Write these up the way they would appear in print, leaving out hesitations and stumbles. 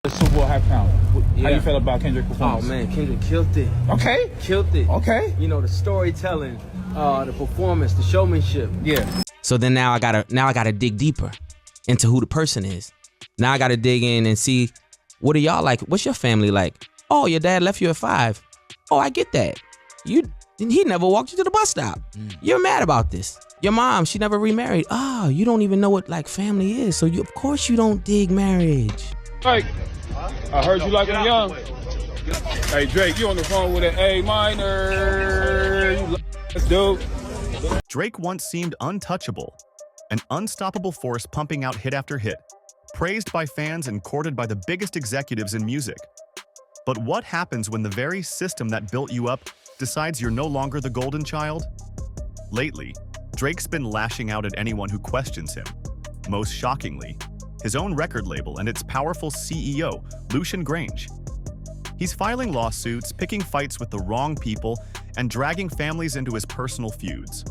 The Super Bowl halftime. How you felt about Kendrick's performance? Oh man, Kendrick killed it. Okay. Killed it. Okay. You know, the storytelling, the performance, the showmanship. Yeah. So then now I gotta dig deeper into who the person is. Now I gotta dig in and see, what are y'all like? What's your family like? Oh, your dad left you at 5. Oh, I get that. He never walked you to the bus stop. You're mad about this. Your mom, she never remarried. Oh, you don't even know what like family is. So of course you don't dig marriage. Drake, I heard you like him young. Hey Drake, you on the phone with an A minor. Let's do. Drake once seemed untouchable, an unstoppable force pumping out hit after hit, praised by fans and courted by the biggest executives in music. But what happens when the very system that built you up decides you're no longer the golden child? Lately, Drake's been lashing out at anyone who questions him. Most shockingly, his own record label and its powerful CEO, Lucian Gra. He's filing lawsuits, picking fights with the wrong people, and dragging families into his personal feuds.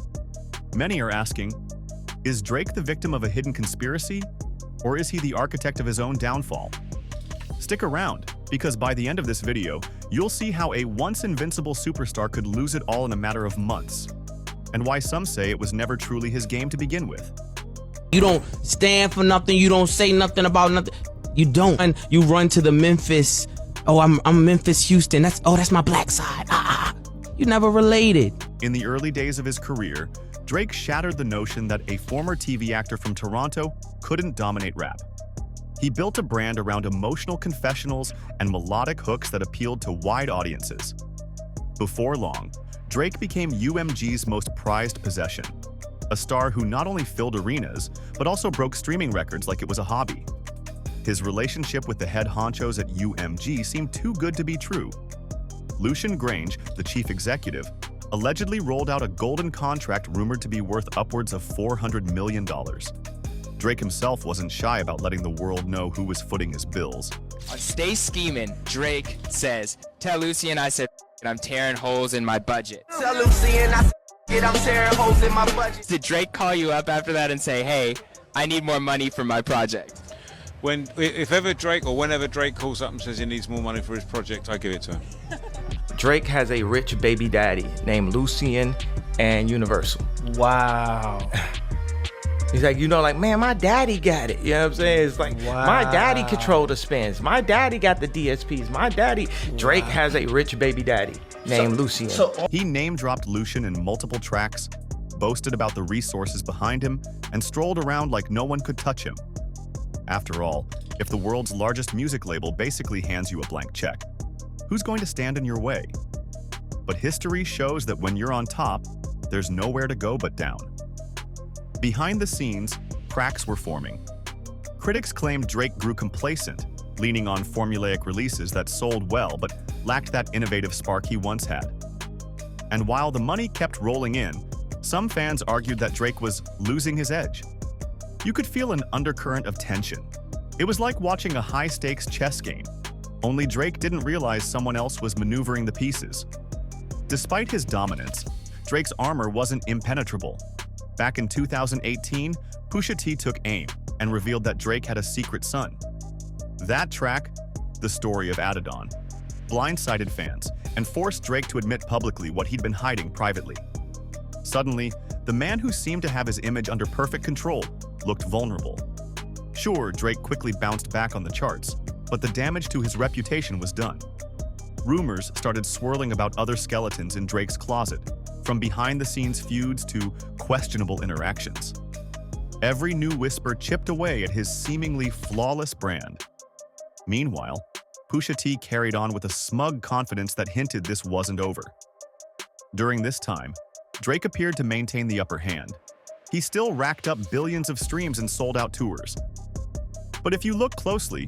Many are asking, is Drake the victim of a hidden conspiracy, or is he the architect of his own downfall? Stick around, because by the end of this video, you'll see how a once-invincible superstar could lose it all in a matter of months, and why some say it was never truly his game to begin with. You don't stand for nothing. You don't say nothing about nothing. You don't. And you run to the Memphis. Oh, I'm Memphis, Houston. That's my black side. You never related. In the early days of his career, Drake shattered the notion that a former TV actor from Toronto couldn't dominate rap. He built a brand around emotional confessionals and melodic hooks that appealed to wide audiences. Before long, Drake became UMG's most prized possession, a star who not only filled arenas, but also broke streaming records like it was a hobby. His relationship with the head honchos at UMG seemed too good to be true. Lucian Gra, the chief executive, allegedly rolled out a golden contract rumored to be worth upwards of $400 million. Drake himself wasn't shy about letting the world know who was footing his bills. On Stay Schemin', Drake says, "Tell Lucian I said I'm tearing holes in my budget." Tell Lucian I said I'm tearing holes in my budget. Did Drake call you up after that and say, "Hey, I need more money for my project"? If ever Drake or whenever Drake calls up and says he needs more money for his project, I give it to him. Drake has a rich baby daddy named Lucian and Universal. Wow. He's like, man, my daddy got it. You know what I'm saying? It's like, my daddy controlled the spins. My daddy got the DSPs. My daddy. Drake has a rich baby daddy named Lucian. He name-dropped Lucian in multiple tracks, boasted about the resources behind him, and strolled around like no one could touch him. After all, if the world's largest music label basically hands you a blank check, who's going to stand in your way? But history shows that when you're on top, there's nowhere to go but down. Behind the scenes, cracks were forming. Critics claimed Drake grew complacent, leaning on formulaic releases that sold well but lacked that innovative spark he once had. And while the money kept rolling in, some fans argued that Drake was losing his edge. You could feel an undercurrent of tension. It was like watching a high-stakes chess game, only Drake didn't realize someone else was maneuvering the pieces. Despite his dominance, Drake's armor wasn't impenetrable. Back in 2018, Pusha T took aim and revealed that Drake had a secret son. That track, The Story of Adidon, blindsided fans and forced Drake to admit publicly what he'd been hiding privately. Suddenly, the man who seemed to have his image under perfect control looked vulnerable. Sure, Drake quickly bounced back on the charts, but the damage to his reputation was done. Rumors started swirling about other skeletons in Drake's closet, from behind-the-scenes feuds to questionable interactions. Every new whisper chipped away at his seemingly flawless brand. Meanwhile, Pusha T carried on with a smug confidence that hinted this wasn't over. During this time, Drake appeared to maintain the upper hand. He still racked up billions of streams and sold-out tours. But if you look closely,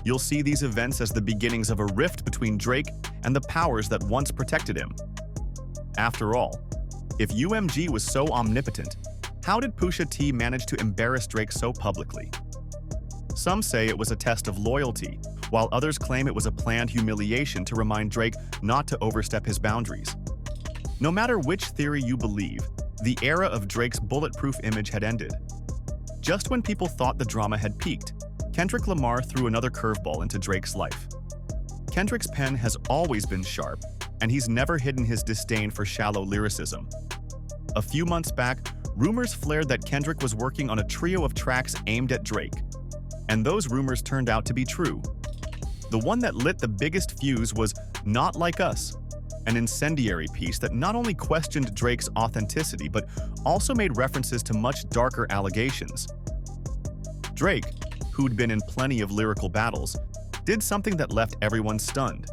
you'll see these events as the beginnings of a rift between Drake and the powers that once protected him. After all, if UMG was so omnipotent, how did Pusha T manage to embarrass Drake so publicly? Some say it was a test of loyalty, while others claim it was a planned humiliation to remind Drake not to overstep his boundaries. No matter which theory you believe, the era of Drake's bulletproof image had ended. Just when people thought the drama had peaked, Kendrick Lamar threw another curveball into Drake's life. Kendrick's pen has always been sharp, and he's never hidden his disdain for shallow lyricism. A few months back, rumors flared that Kendrick was working on a trio of tracks aimed at Drake. And those rumors turned out to be true. The one that lit the biggest fuse was Not Like Us, an incendiary piece that not only questioned Drake's authenticity, but also made references to much darker allegations. Drake, who'd been in plenty of lyrical battles, did something that left everyone stunned.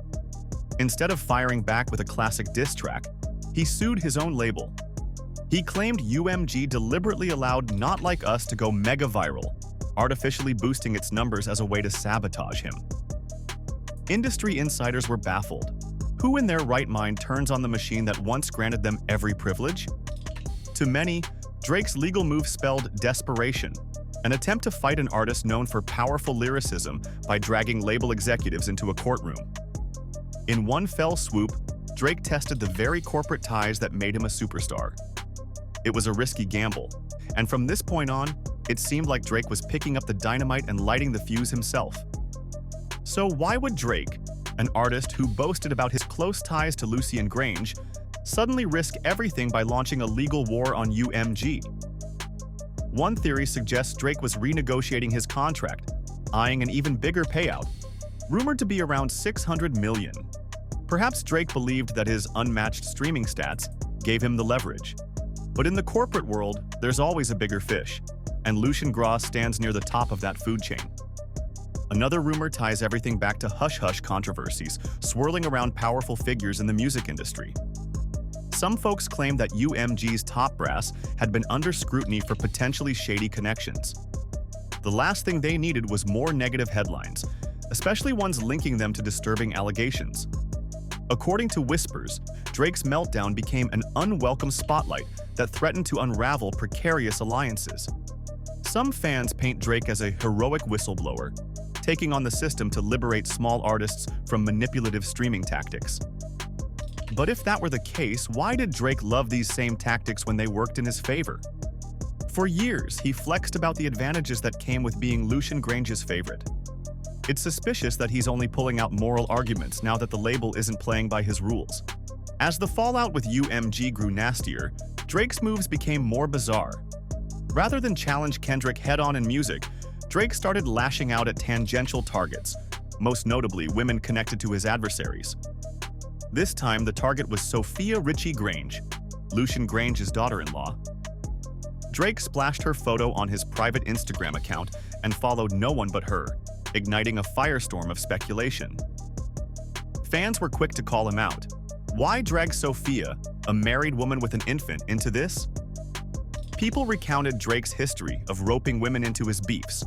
Instead of firing back with a classic diss track, he sued his own label. He claimed UMG deliberately allowed Not Like Us to go mega viral, artificially boosting its numbers as a way to sabotage him. Industry insiders were baffled. Who in their right mind turns on the machine that once granted them every privilege? To many, Drake's legal move spelled desperation, an attempt to fight an artist known for powerful lyricism by dragging label executives into a courtroom. In one fell swoop, Drake tested the very corporate ties that made him a superstar. It was a risky gamble, and from this point on, it seemed like Drake was picking up the dynamite and lighting the fuse himself. So why would Drake, an artist who boasted about his close ties to Lucian Gra, suddenly risk everything by launching a legal war on UMG? One theory suggests Drake was renegotiating his contract, eyeing an even bigger payout, rumored to be around $600 million. Perhaps Drake believed that his unmatched streaming stats gave him the leverage. But in the corporate world, there's always a bigger fish, and Lucian Gra stands near the top of that food chain. Another rumor ties everything back to hush-hush controversies swirling around powerful figures in the music industry. Some folks claim that UMG's top brass had been under scrutiny for potentially shady connections. The last thing they needed was more negative headlines, especially ones linking them to disturbing allegations. According to whispers, Drake's meltdown became an unwelcome spotlight that threatened to unravel precarious alliances. Some fans paint Drake as a heroic whistleblower, taking on the system to liberate small artists from manipulative streaming tactics. But if that were the case, why did Drake love these same tactics when they worked in his favor? For years, he flexed about the advantages that came with being Lucian Gra's favorite. It's suspicious that he's only pulling out moral arguments now that the label isn't playing by his rules. As the fallout with UMG grew nastier, Drake's moves became more bizarre. Rather than challenge Kendrick head-on in music, Drake started lashing out at tangential targets, most notably women connected to his adversaries. This time, the target was Sophia Richie Grange, Lucian Gra's daughter-in-law. Drake splashed her photo on his private Instagram account and followed no one but her, igniting a firestorm of speculation. Fans were quick to call him out. Why drag Sophia, a married woman with an infant, into this? People recounted Drake's history of roping women into his beefs,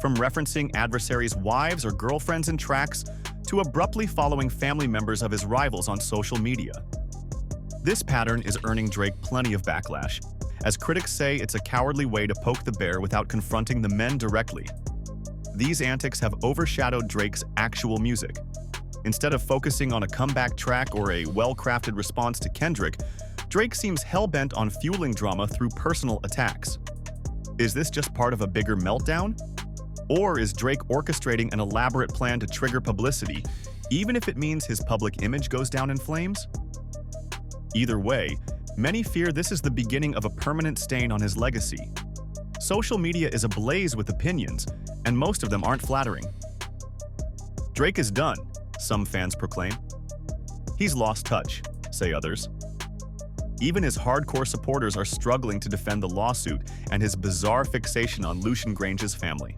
from referencing adversaries' wives or girlfriends in tracks to abruptly following family members of his rivals on social media. This pattern is earning Drake plenty of backlash, as critics say it's a cowardly way to poke the bear without confronting the men directly. These antics have overshadowed Drake's actual music. Instead of focusing on a comeback track or a well-crafted response to Kendrick, Drake seems hell-bent on fueling drama through personal attacks. Is this just part of a bigger meltdown? Or is Drake orchestrating an elaborate plan to trigger publicity, even if it means his public image goes down in flames? Either way, many fear this is the beginning of a permanent stain on his legacy. Social media is ablaze with opinions, and most of them aren't flattering. Drake is done, some fans proclaim. He's lost touch, say others. Even his hardcore supporters are struggling to defend the lawsuit and his bizarre fixation on Lucian Gra's family.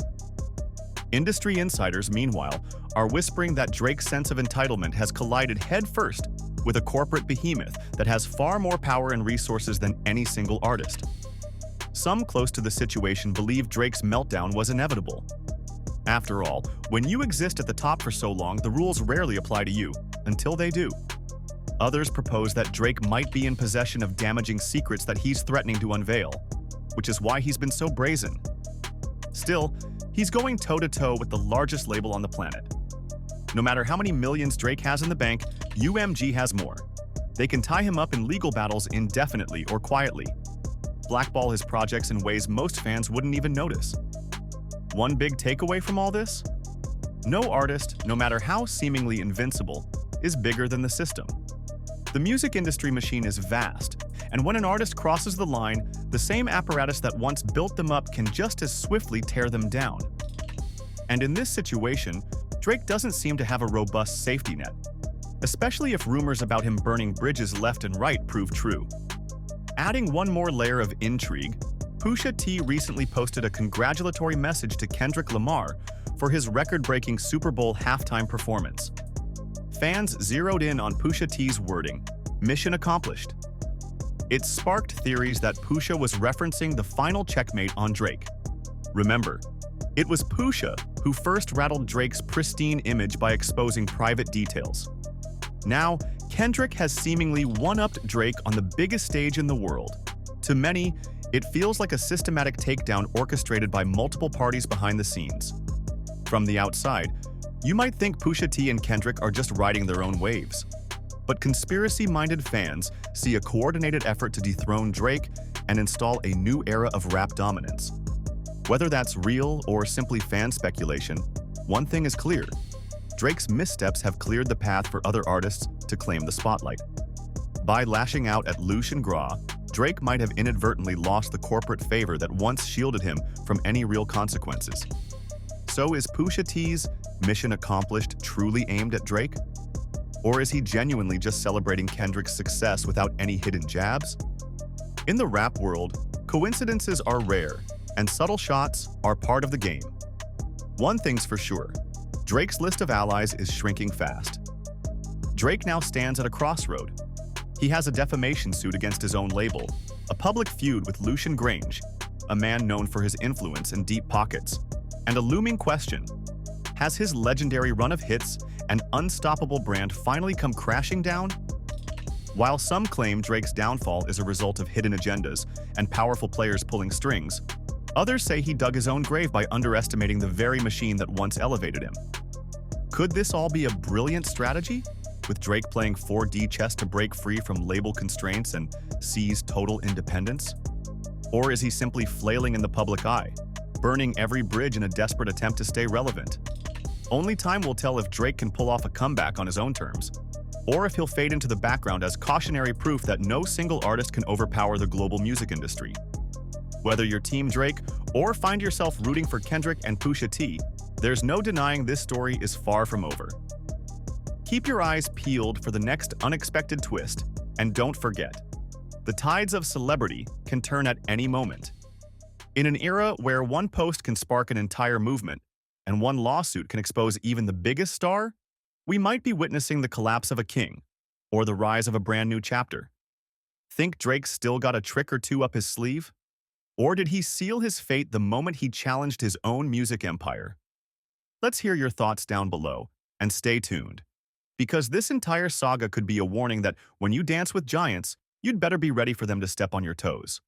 Industry insiders, meanwhile, are whispering that Drake's sense of entitlement has collided headfirst with a corporate behemoth that has far more power and resources than any single artist. Some close to the situation believe Drake's meltdown was inevitable. After all, when you exist at the top for so long, the rules rarely apply to you, until they do. Others propose that Drake might be in possession of damaging secrets that he's threatening to unveil, which is why he's been so brazen. Still, he's going toe-to-toe with the largest label on the planet. No matter how many millions Drake has in the bank, UMG has more. They can tie him up in legal battles indefinitely or quietly, blackball his projects in ways most fans wouldn't even notice. One big takeaway from all this? No artist, no matter how seemingly invincible, is bigger than the system. The music industry machine is vast, and when an artist crosses the line, the same apparatus that once built them up can just as swiftly tear them down. And in this situation, Drake doesn't seem to have a robust safety net, especially if rumors about him burning bridges left and right prove true. Adding one more layer of intrigue, Pusha T recently posted a congratulatory message to Kendrick Lamar for his record-breaking Super Bowl halftime performance. Fans zeroed in on Pusha T's wording, "Mission accomplished." It sparked theories that Pusha was referencing the final checkmate on Drake. Remember, it was Pusha who first rattled Drake's pristine image by exposing private details. Now, Kendrick has seemingly one-upped Drake on the biggest stage in the world. To many, it feels like a systematic takedown orchestrated by multiple parties behind the scenes. From the outside, you might think Pusha T and Kendrick are just riding their own waves. But conspiracy-minded fans see a coordinated effort to dethrone Drake and install a new era of rap dominance. Whether that's real or simply fan speculation, one thing is clear: Drake's missteps have cleared the path for other artists to claim the spotlight. By lashing out at Lucian Gra, Drake might have inadvertently lost the corporate favor that once shielded him from any real consequences. So is Pusha T's mission accomplished truly aimed at Drake? Or is he genuinely just celebrating Kendrick's success without any hidden jabs? In the rap world, coincidences are rare, and subtle shots are part of the game. One thing's for sure: Drake's list of allies is shrinking fast. Drake now stands at a crossroad. He has a defamation suit against his own label, a public feud with Lucian Gra, a man known for his influence and deep pockets, and a looming question: has his legendary run of hits and unstoppable brand finally come crashing down? While some claim Drake's downfall is a result of hidden agendas and powerful players pulling strings, others say he dug his own grave by underestimating the very machine that once elevated him. Could this all be a brilliant strategy, with Drake playing 4D chess to break free from label constraints and seize total independence? Or is he simply flailing in the public eye, burning every bridge in a desperate attempt to stay relevant? Only time will tell if Drake can pull off a comeback on his own terms, or if he'll fade into the background as cautionary proof that no single artist can overpower the global music industry. Whether you're Team Drake or find yourself rooting for Kendrick and Pusha T, there's no denying this story is far from over. Keep your eyes peeled for the next unexpected twist, and don't forget, the tides of celebrity can turn at any moment. In an era where one post can spark an entire movement, and one lawsuit can expose even the biggest star, we might be witnessing the collapse of a king, or the rise of a brand new chapter. Think Drake still got a trick or two up his sleeve? Or did he seal his fate the moment he challenged his own music empire? Let's hear your thoughts down below, and stay tuned, because this entire saga could be a warning that when you dance with giants, you'd better be ready for them to step on your toes.